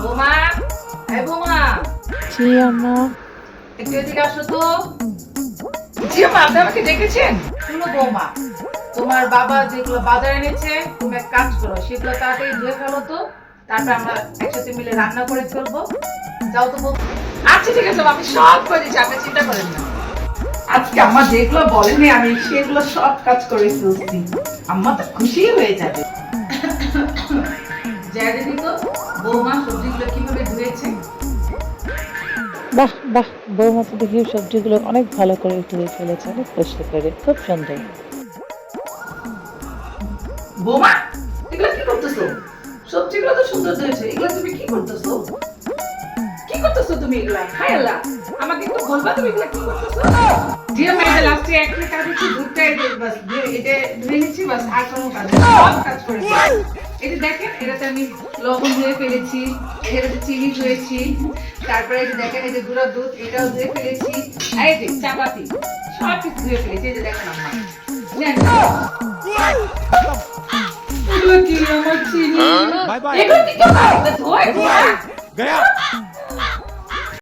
বৌমা, এই বৌমা, জি আম্মা। একটু এদিকে আসো তো। জি আম্মা, আপনি আমাকে ডেকেছেন? শুনো বৌমা, তোমার বাবা যেগুলো বাজার এনেছে, তুমি এক কাজ করো, সেগুলো তাড়াতাড়ি ধুয়ে ফেলো তো, তারপর আমরা একসাথে মিলে রান্না করে ফেলবো। যাও তো বৌমা। আচ্ছা ঠিক আছে, আমি সব করে দিচ্ছি, আপনি চিন্তা করেন না। আজকে আম্মা যেগুলো বলেনি আমি সেগুলো সব কাজ করে ফেলছি। আম্মা তো খুশি হয়ে যাবে। যাই দেখি তো বৌমা সবজিগুলো কিভাবে ধুয়েছে। বাহ বাহ, বৌমা তো দেখি সবজিগুলো অনেক ভালো করে ধুয়ে ফেলেছে, অনেক কষ্ট করে, খুব সুন্দর। বৌমা, এগুলো কি করতেছো? সবজিগুলো তো সুন্দর ধুয়েছে, এগুলো তুমি কি করতেছো? কি করতেছো তুমি এগুলা? হায় আল্লাহ, আমাকে একটু বলবা তুমি এগুলা কি করতেছো? জি আমি এটা লাস্টে একটা কাজ হচ্ছে দুধটাই বাস এটা ধুয়ে নিচ্ছি, বাস আর কোনো কাজ নেই, সব কাজ করেছি। এটা দেখেন, এটাতে আমি লবণ ধুয়ে ফেলেছি, এটাতে চিনি ধুয়েছি, তারপরে এই যে দেখেন এই যে গুঁড়া দুধ এটাও ধুয়ে ফেলেছি, আর এই যে চাপাতি সব কিছু ধুয়ে ফেলেছি। এই যে দেখেন আম্মা, নেন। এগুলো কি আমার চিনি? বাই বাই এগুলো কি করবা? এগুলো ধোয়, ধোয়। गया